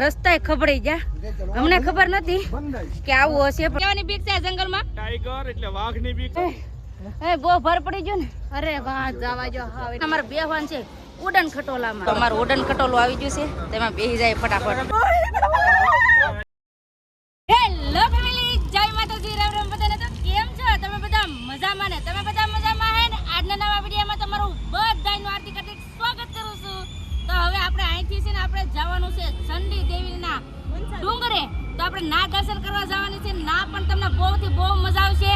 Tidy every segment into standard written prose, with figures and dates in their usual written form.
રસ્તા ખબડી ગયા, અમને ખબર નથી કે આવું હશે. કેવાની બીક છે આ જંગલમાં? ટાઈગર એટલે વાઘની બીક. એ બહુ ભર પડી ગયો ને. અરે વાહ જવા જો. અમારે બે વાહન છે ઉડન ખટોલામાં. અમારું ઉડન ખટોલું આવી ગયું છે, તેમાં બેસી જાય ફટાફટ. હેલો ફેમિલી, જય માતાજી, રામ રામ બધાને. તો કેમ છો તમે બધા? મજામાં ને? તમે બધા મજામાં હે ને? આજના નવા વિડીયોમાં તમારું બધાનું હાર્દિક હાર્દિક સ્વાગત કરું છું. તો હવે આપણે અહીંથી છે ને આપણે જવાનું છે ચંડી દેવીના ડુંગરે. તો આપણે ના દર્શન કરવા જવાની છે, ના પણ તમને બહુથી બહુ મજા આવશે.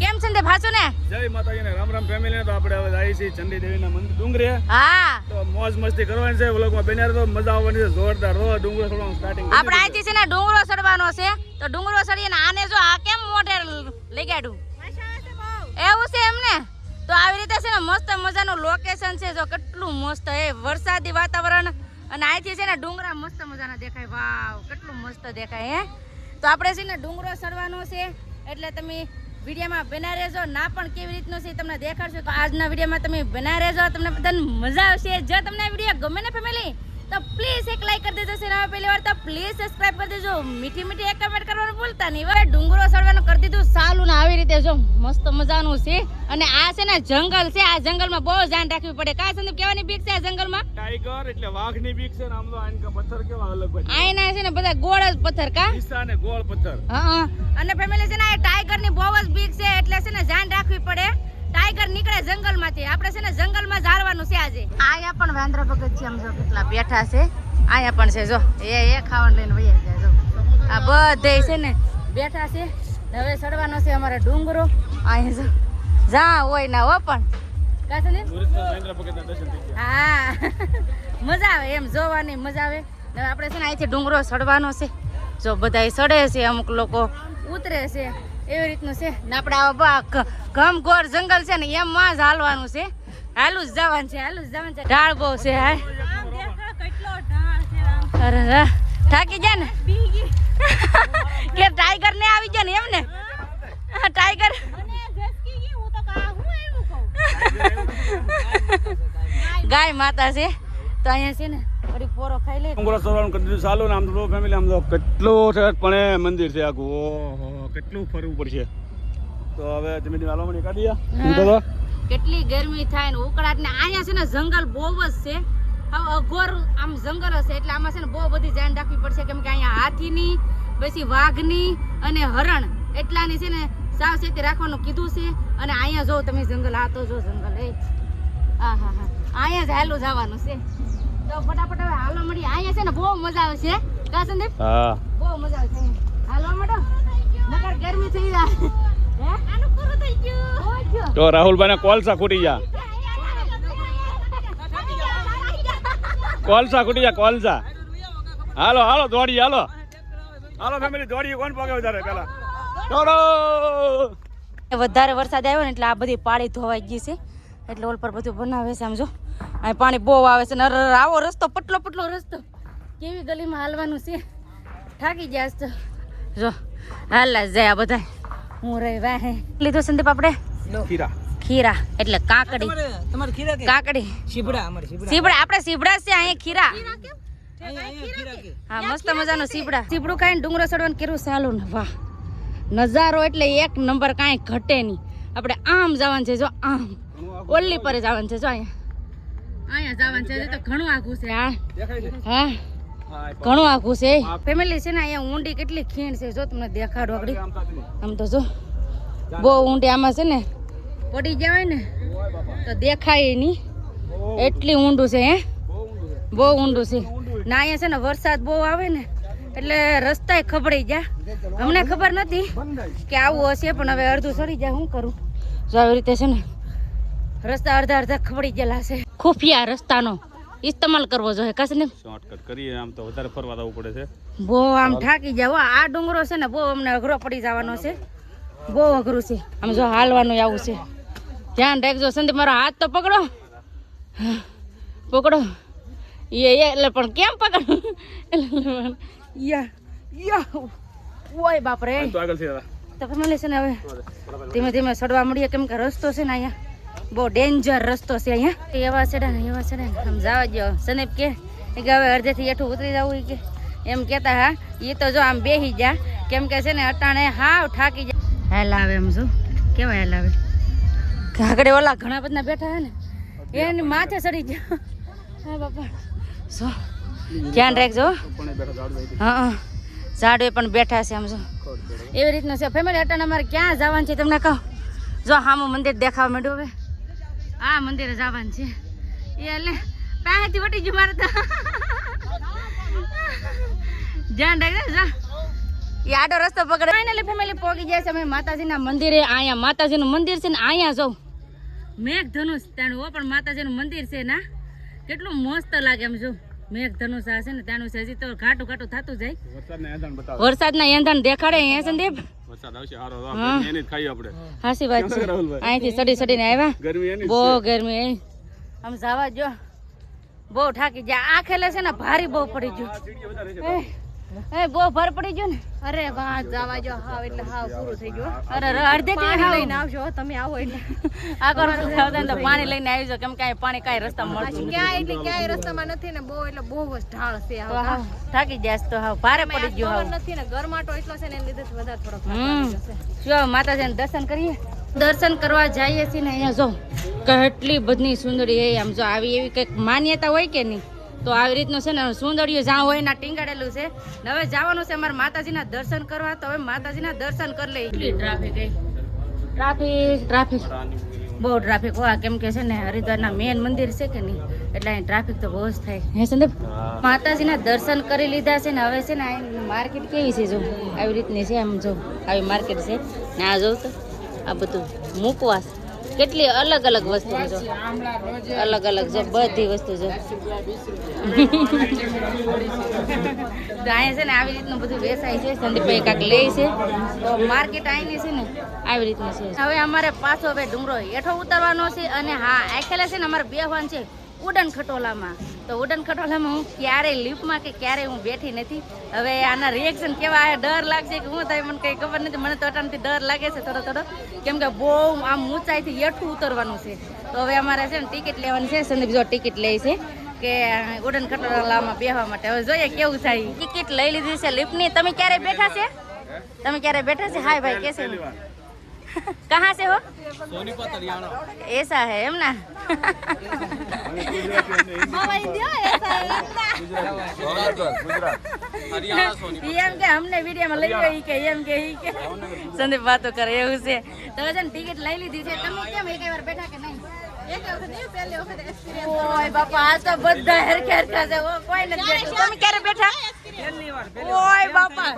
કેમ છે ને ભાષો ને? જય માતાજી ને રામ રામ ફેમિલી. તો આપણે હવે જઈએ છીએ ચંડી દેવીના મંદિર ડુંગરે. હા, તો મોજ મસ્તી કરવાની છે. વ્લોગમાં બન્યા તો મજા આવવાની છે જોરદાર. રોજ ડુંગરો ચડવાનું સ્ટાર્ટિંગ. આપણે અહીંથી છે ને ડુંગરો ચડવાનો છે. તો ડુંગરો ચડીએ ને આને જો આ કેમ મોઢે લઈ ગાડું એવું છે એમને. તો આવી રીતે છે ને મસ્ત મજાનું લોકેશન છે. જો કેટલું મસ્ત હે, વરસાદી વાતાવરણ, અને અહીંથી છે ને ડુંગરા મસ્ત મજાના દેખાય. વાવ, કેટલું મસ્ત દેખાય હે. તો આપણે છે ને ડુંગરો ચડવાનો છે, એટલે તમે વિડીયોમાં બના રહેજો. ના પણ કેવી રીતનું છે તમને દેખાડશું. તો આજના વિડીયોમાં તમે બના રહેજો, તમને બધાને મજા આવશે. જો તમને આ વિડીયો ગમે ને ફેમિલી, તો પ્લીઝ એક લાઈક કરી દેજો. ચેનલ પહેલી વાર તો પ્લીઝ સબસ્ક્રાઇબ કરી દેજો. મીઠી મીઠી એક કમેન્ટ કરવાનું ભૂલતા નહીં. હવે ડુંગરો ચડવાનું કરી દીધું સાલું ને આવી રીતે જો મસ્ત મજાનું છે. અને આ છે ને જંગલ છે, આ જંગલમાં બહુ ધ્યાન રાખવી પડે. કા સંદીપ કેવાની બીક છે આ જંગલમાં? ટાઈગર એટલે વાઘની બીક છે ને. આમ તો આના પથ્થર કેવા અલગ હોય. આના છે ને બધા ગોળ જ પથ્થર. કા ઈસા ને ગોળ પથ્થર. હા, અને ફેમિલી છે ને આ ટાઈગર ની બહુ જ બીક છે, એટલે છે ને ધ્યાન રાખવી પડે. ટાઈગર નીકળે જંગલમાંથી, આપણે છે ને જંગલમાં જાળવાનું છે આજે. આયા પણ વેન્દ્ર ભગત છે, આમ જો કેટલા બેઠા છે. આયા પણ છે જો એ ખાવાનું લઈને વયા જાય. જો આ બધે છે ને બેઠા છે. હવે ચડવાનો છે અમારે ડુંગરો. અહીંયા જો જા હોય ના હો પણ કાશે ને હા મજા આવે એમ જોવાની મજા આવે. હવે આપણે છે ને અહીંથી ડુંગરો ચડવાનો છે. જો બધા ચડે છે, અમુક લોકો ઉતરે છે, એવી રીતનું છે ને. આપણે આવા ઘમઘોર જંગલ છે ને એમાં જ હાલવાનું છે. હાલું જ જવાનું છે, હાલું જ જવાનું છે. ઢાળ બહુ છે. હાય અરે થાકી ગયા ને કે ટાઈગર ને આવી ગયા ને એમ ને. ટાઈગર ગાય માતા છે. તો અહીંયા છે ને થોડી પોરો ખાઈ લે. ડુંગરો ચડવાનું કરી દીધું ચાલુ ને. આમ તો ફેમિલી આમ તો કેટલું પણ મંદિર છે આખું. ઓહો, કેટલું ફરવું પડશે. તો હવે ધીમે ધીમે હાલવાની કાઢીએ. કેટલી ગરમી થાય ને ઉકળાટ ને. અહીંયા છે ને જંગલ બહુ જ છે. અઘોર આમ જંગલ હશે, એટલે આમાં છે ને બહુ બધી ધ્યાન રાખવી પડશે. કેમ કે અહીંયા હાથીની, પછી વાઘની અને હરણ એટલાની છે ને સાવચેતી રાખવાનું કીધું છે. અને અહીંયા જો તમે જંગલ, આ તો જો જંગલ એ હા હા હા અહીંયા જ હાલું જવાનું છે. તો ફટાફટ હવે હાલો મળી. અહીંયા છે ને બહુ મજા આવે છે. કા સંદીપ? હા, બહુ મજા આવે છે. હાલો મળો, નકર ગરમી થઈ જાય. હે આનું પૂરું થઈ ગયું. તો રાહુલભાઈ ના કોલસા ખૂટી જા. કોલસા ખૂટી જા, કોલસા. હાલો હાલો દોડી, હાલો હાલો ફેમિલી દોડી. કોણ પગે વધારે પેલા દોડો. વધારે વરસાદ આવ્યો ને એટલે આ બધી પાળી ધોવાઈ ગઈ છે, એટલે ઓલ પર બધું બનાવે છે. આમ જો અહીં પાણી બહુ આવે છે ને. આવો રસ્તો પટલો પટલો રસ્તો, કેવી ગલીમાં હાલવાનું છે. થાકી ગયા તો જો હાલા જાય આ બધા. હું રહી વાહે લીધું સંદીપ આપણે ખીરા. ખીરા એટલે કાકડી. તમારે ખીરા કે કાકડી સીબડા? અમારે સીબડા. સીબડા, આપણે સીબડા છે. અહીંયા ખીરા. અહીંયા ખીરા કે હા, મસ્ત મજાનું સીબડા. સીબડું ખાઈને ડુંગરો ચડવાનું કેવું સાલું ને. વાહ, નજારો એટલે એક નંબર, કાંઈ ઘટે નહીં. આપણે આમ જવાનું છે. જો આમ ઓલ્લી પર જવાનું છે. જો અહીંયા જવાનું છે. તો ઘણું આખું છે. હા હા ઘણું આખું છે. ફેમિલી છે ને અહીંયા ઊંડી કેટલી ખીણ છે. જો તમને દેખાડો આગળ. આમ તો જો બહુ ઊંડી. આમાં છે ને પડી જવાય ને તો દેખાય નહીં, એટલી ઊંડું છે. હે બહુ ઊંડું છે ને. અહીંયા છે ને વરસાદ બહુ આવે ને એટલે રસ્તા ખબડી ગયા. અમને ખબર નથી કે આવું હશે, પણ હવે અડધું ચડી જાય. શું કરું? જો આવી રીતે છે ને રસ્તા અડધા અડધા ખબડી ગયેલા છે. ખુફિયા રસ્તાનો ઇસ્તેમાલ કરવો જોઈએ. કશે ને શોર્ટકટ કરીએ આમ તો વધારે ફરવા જવું પડે છે. બહુ આમ થાકી જાવ. આ ડુંગરો છે ને બહુ અમને અઘરો પડી જવાનો છે. બહુ અઘરું છે. આમ જો હાલવાનું આવું છે. ધ્યાન રાખજો સંદીપ. મારો હાથ તો પકડો, પકડો. એટલે પણ કેમ પકડો? ઓય બાપ રે. તો આગળ થી તો ફેમિલી છે ને હવે ધીમે ધીમે ચડવા મળીએ. કેમ કે રસ્તો છે ને અહીંયા બહુ ડેન્જર રસ્તો છે. અહીંયા એવા ચડે ને એવા ચડે ને. આમ જવા દો. સંદીપ કે હવે અડધેથી એઠું ઉતરી જવું કે એમ કહેતા હા એ તો જો આમ બેસી જા કેમ કે છે ને અટાણે હાવ થાકી જાય હેલ આવે એમ શું કેવા હેલ આવે આગળ ઓલા ઘણા બધા બેઠા હે ને એની માથે ચડી ગયા હા બાપા સો ધ્યાન રાખજો હા ઝાડવે પણ બેઠા છે આમ જો એવી રીતનું છે ફેમિલી અટાણે અમારે ક્યાં જવાનું છે તમને કહો જો હામું મંદિર દેખાવા માંડ્યું હવે આ મંદિરે જવાનું છે એ એટલે પાસેથી વટી ગયું મારે તો ધ્યાન રાખજો જા એ આડો રસ્તો પકડે ફાઇનલી ફેમિલી પહોંચી જાય છે અમે માતાજીના મંદિરે અહીંયા માતાજીનું મંદિર છે ને અહીંયા જો મેઘધનુષ ત્યાંનું હો પણ માતાજીનું મંદિર છે ના કેટલું મસ્ત લાગે એમ જો મેઘધનુષ આ છે ને ત્યાંનું છે હજી તો ઘાટું ઘાટું થતું જાય વરસાદના એંધાણ દેખાડે અહીંયા સંદીપ હાસી વાત છે અહીંથી સડી સડીને આવ્યા બહુ ગરમી આમ જવા જો બહુ થાકી ગયા આ ખેલે છે ને ભારી બહુ પડી ગયું એ બહુ ભાર પડી ગયો ને અરે વાહ જવા જો હાવ એટલે હાવ પૂરું થઈ ગયું અરે અડધે પાણી લઈને આવજો તમે આવો એટલે આ કરો તો પાણી લઈને આવજો કેમ કે પાણી કાંઈ રસ્તામાં મળતું ક્યાંય એટલે ક્યાંય રસ્તામાં નથી ને બહુ એટલે બહુ જ ઢાળ છે હાવ થાકી જાય તો હાવ ભારે પડી ગયો હાવ નથી ને ગરમાટો એટલો છે ને એને લીધે વધારે થોડોક જો માતાજીને દર્શન કરીએ દર્શન કરવા જઈએ છીએ ને અહીંયા જો કેટલી બધી સુંદરી હે આમ જો આવી એવી કંઈક માન્યતા હોય કે નહીં તો આવી રીતનું છે ને સુંદરીઓ જ્યાં હોય ના ટીંગાડેલું છે ને હવે જવાનું છે અમારે માતાજીના દર્શન કરવા તો હવે માતાજીના દર્શન કરી લઈએ એટલી ટ્રાફિક બહુ ટ્રાફિક હોય કેમ કે છે ને હરિદ્વારના મેન મંદિર છે કે નહીં એટલે અહીં ટ્રાફિક તો બહુ જ થાય હે સંદીપ માતાજીના દર્શન કરી લીધા છે ને હવે છે ને અહીં માર્કેટ કેવી છે જો આવી રીતની છે આમ જો આવી માર્કેટ છે ને આ જોઉં તો આ બધું મુકવાસ કેટલી અલગ અલગ વસ્તુ જો અલગ અલગ જો બધી વસ્તુ જો તો અહીંયા છે ને આવી રીતનું બધું વેચાય છે સંદીપભાઈ કાંક લે છે તો માર્કેટ અહીંની છે ને આવી રીતની છે હવે અમારે પાછો હવે ડુંગરો હેઠો ઉતરવાનો છે અને હા આખેલે છે ને અમારે બેહવાનું છે ઉડન ખટોલામાં તો ઉડન ખટોલામાં હું ક્યારેય લિફ્ટમાં કે ક્યારેય હું બેઠી નથી હવે આના રિએક્શન કેવા આવે ડર લાગશે કે હું થાય મને કંઈ ખબર નથી મને તો અટાણથી ડર લાગે છે થોડો કેમ કે બહુ આમ ઊંચાઈથી હેઠું ઉતરવાનું છે તો હવે અમારે છે ને ટિકિટ લેવાની છે સંદીપ જો ટિકિટ લે છે કે ઉડન ખટોલામાં બેસવા માટે હવે જોઈએ કેવું થાય ટિકિટ લઈ લીધી છે લિફ્ટની તમે ક્યારે બેઠા છે હાય ભાઈ કેસે कहाँ से हो सोनीपत हरियाणा ऐसा है हम ना एम के हमने वीडियो में લઈ ગઈ કે એમ કે સંદીપ વાતો કરે એવું છે તો છે ને ટિકિટ લઈ લીધી છે તમે કેમ એક વાર બેઠા કે નહીં એક વખત નહીં પહેલી વખત એક્સપીરિયન્સ ઓય બાપા આ તો બધા હેરખેર છે કોઈ નથી બેઠું તમે ક્યારે બેઠા પહેલી વાર ઓય બાપા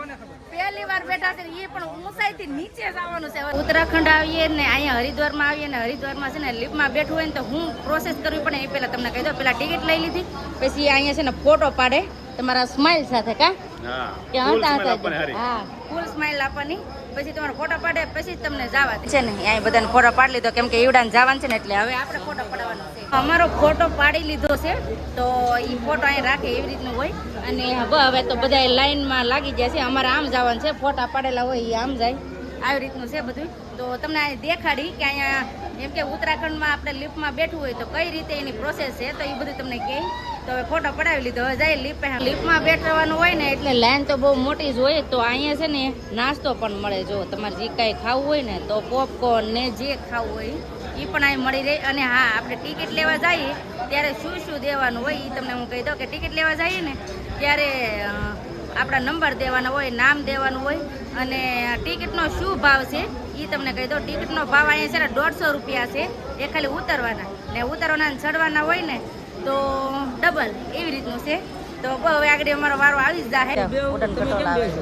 પહેલી વાર બેઠા છે એ પણ ઊંચાઈથી નીચે જવાનું છે ઉત્તરાખંડ આવીએ ને અહીંયા હરિદ્વારમાં આવીએ ને હરિદ્વારમાં છે ને લિફ્ટમાં બેઠું હોય ને તો હું પ્રોસેસ કરવી પડે એ પહેલાં તમને કહી દો પહેલાં ટિકિટ લઈ લીધી પછી અહીંયા છે ને ફોટો પાડે તમારા સ્માઇલ સાથે કા હા ફૂલ સ્માઇલ આપવાની પછી તમારો ફોટો પાડે પછી તમને જવા છે ને અહીંયા બધાને ફોટો પાડી લીધો કેમ કે ઈવડાને જવાનું છે ને એટલે હવે આપણે ફોટો પાડવાનો છે અમારો ફોટો પાડી લીધો છે તો એ ફોટો અહીં રાખે એવી રીતનું હોય અને હવે તો બધા લાઈનમાં લાગી જાય છે અમારે આમ જવાનું છે ફોટા પાડેલા હોય એ આમ જાય આવી રીતનું છે બધું તો તમને અહીં દેખાડી કે અહીંયા એમ કે ઉત્તરાખંડમાં આપણે લિફ્ટમાં બેઠવું હોય તો કઈ રીતે એની પ્રોસેસ છે તો એ બધું તમને કહે તો હવે ફોટો પડાવી લીધો હવે જાય લિફ્ટમાં બેઠવાનું હોય ને એટલે લાઈન તો બહુ મોટી જ હોય તો અહીંયા છે ને નાસ્તો પણ મળે જો તમારે જે કાંઈ ખાવું હોય ને તો પોપકોર્ન ને જે ખાવું હોય એ પણ અહીં મળી રહે અને હા આપણે ટિકિટ લેવા જઈએ ત્યારે શું દેવાનું હોય એ તમને હું કહી દઉં કે ટિકિટ લેવા જઈએ ને ત્યારે આપણા નંબર દેવાના હોય નામ દેવાનું હોય અને ટિકિટનો શું ભાવ છે એ તમને કહી દઉં ટિકિટનો ભાવ અહીંયા છે ને 150 રૂપિયા છે એ ખાલી ઉતરવાના ને ઉતરવાના ચડવાના હોય ને તો ડબલ એવી રીતનું છે તો હવે આગળ અમારો વારો આવી જ જાય ઉડન ખટોલું આવે છે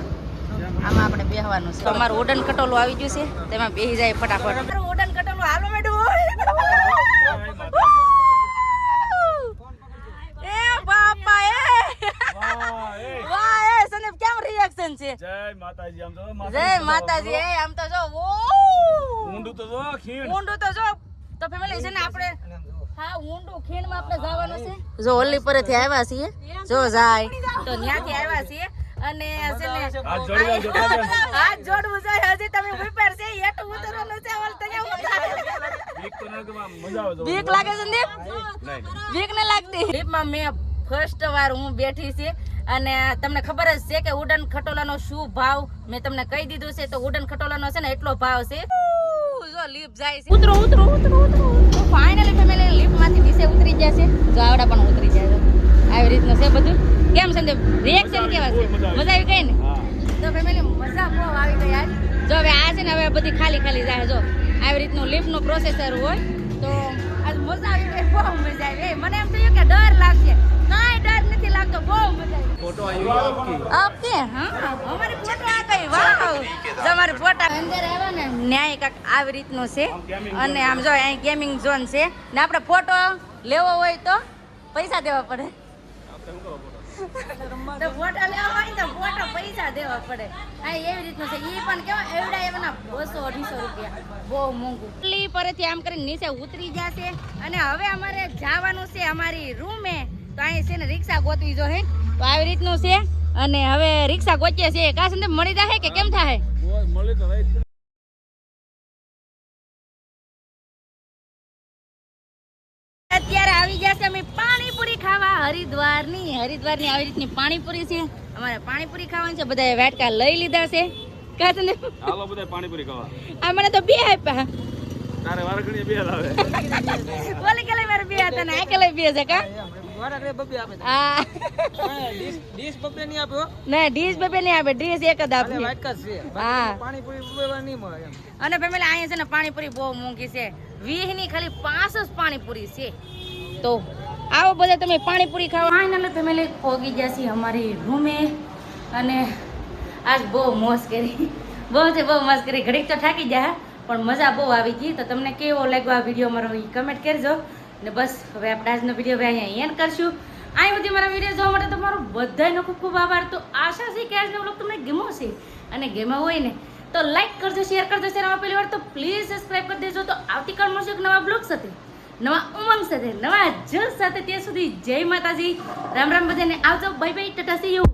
આમાં આપણે બેહવાનું છે અમારું ઉડન ખટોલું આવી ગયું છે તેમાં બેસી જાય ફટાફટ ઉડન ખટોલું હાલવા માંડ્યું એ બાપા એ વાહ એ સંદીપ કેમ રિએક્શન છે જય માતાજી આમ તો જય માતાજી એ આમ તો જો ઊંડું તો જો તો ફેમિલી છે ને આપણે હા ઊંડું ખીણમાં આપણે જવાનું છે જો ઓલી પરથી આવ્યા છીએ જો જાય તો ત્યાંથી આવ્યા છીએ અને છે ને હાથ જોડવું જોઈએ હજી તમે પ્રિપેર છે એટલું ઉતરવાનું છે ઓલ તને બીક લાગે છે સંદીપ બીક ન લાગતી લિફ્ટમાં મેં ફર્સ્ટ વાર હું બેઠી છે અને તમને ખબર જ છે કે ઉડન ખટોલાનો શું ભાવ મેં તમને કહી દીધું છે. તો ઉડન ખટોલાનો છે ને એટલો ભાવ છે. જો લિફ્ટ જાય છે. ઉતરો ઉતરો ઉતરો ઉતરો. તો ફાઇનલી ફેમિલી લિફ્ટમાંથી નીચે ઉતરી ગયા છે. જો આવડા પણ ઉતરી જાય છે. આવી રીતનું છે બધું. કેમ સંદીપ રિએક્શન કેવા છે? મજા આવી ગઈ ને? તો ફેમિલી મજા બહુ આવી ગઈ આજ. જો હવે આ છે ને હવે બધી ખાલી ખાલી જાય. જો આવી રીતનું લિફ્ટનું પ્રોસેસર હોય તો આજ મજા આવી ગઈ. બહુ મજા આવી. મને એમ થયું કે ડર લાગશે. કાંઈ ડર નથી લાગતો. બહુ મજા આવી. फोटो आई हुई है आपकी આપકે હા અમારી ફોટો આ કઈ વાવ તમારી ફોટા અંદર આવ્યા ને ન્યાય કાક આવી રીતનું છે અને આમ જો અહીં ગેમિંગ ઝોન છે ને આપણે ફોટો લેવો હોય તો પૈસા દેવા પડે. તો ફોટો લેવા હોય તો ફોટો પૈસા દેવા પડે. આ એવી રીતનું છે. ઈ પણ કેવા એવડા એવાના 200-250 રૂપિયા. બહુ મોંઘું. એટલી પરેથી આમ કરીને નીચે ઉતરી જશે અને હવે અમારે જવાનું છે અમારી રૂમે. તો અહીં છે ને રિક્ષા ગોતવી જો હે. તો આવી રીતનું છે અને હવે રિક્ષા ગોતીએ છીએ. કા સંદીપ મળી જાય કે કેમ થાય? મળે તો રાઈટ. અત્યારે આવી ગયા છે અમે પાણીપુરી ખાવા. હરિદ્વારની આવી રીતની પાણીપુરી છે. અમારે પાણીપુરી ખાવાની છે. બધાએ વાટકા લઈ લીધા છે. કા સંદીપ હાલો બધા પાણીપુરી ખાવા. આ મને તો બે આપ્યા. તારે વારગણી બે લાવે. બોલી કે મારે બે હતા ને આ કે લઈ બે છે કા? વારા બબ્બે આપે છે. હા ડીશ બબ્બે નહીં આપ્યો. ના ડીશ બે નહીં આપે. ડીશ એક જ આપે. વાટકા જ છે. હા પાણીપુરી બબ્બે નહીં મળે એમ. અને ફેમિલી અહીંયા છે ને પાણીપુરી બહુ મોંઘી છે. 20 ની ખાલી 5 જ પાણીપુરી છે. તો આવો બધા તમે પાણીપુરી ખાવા. ફાઇનલી ફેમિલી પહોંચી ગયા છીએ અમારી રૂમે અને આજ બહુ મોજ કરી. બહુ મસ્ત કરી. ઘડીક તો થાકી ગયા પણ મજા બહુ આવી ગઈ. તો તમને કેવો લાગ્યો આ વિડીયો મારો એ કમેન્ટ કરજો. ને બસ હવે આપણે આજનો વિડીયો હવે અહીંયા એન્ડ કરશું. અહીં સુધી મારા વિડીયો જોવા માટે તમારો બધાનો ખૂબ ખૂબ આભાર. તો આશા છે કે આજનો વ્લોગ તમને ગમ્યો છે અને ગમ્યો હોય ને તો લાઈક કરજો, શેર કરજો. ચેનલમાં પહેલી વાર તો પ્લીઝ સબસ્ક્રાઈબ કરી દેજો. તો આવતીકાલ મળશે એક નવા બ્લોગ સાથે, નવા ઉમંગ સાથે, નવા જોશ સાથે. ત્યાં સુધી જય માતાજી. રામ રામ બધાને. આવજો. Bye bye. Tata C you.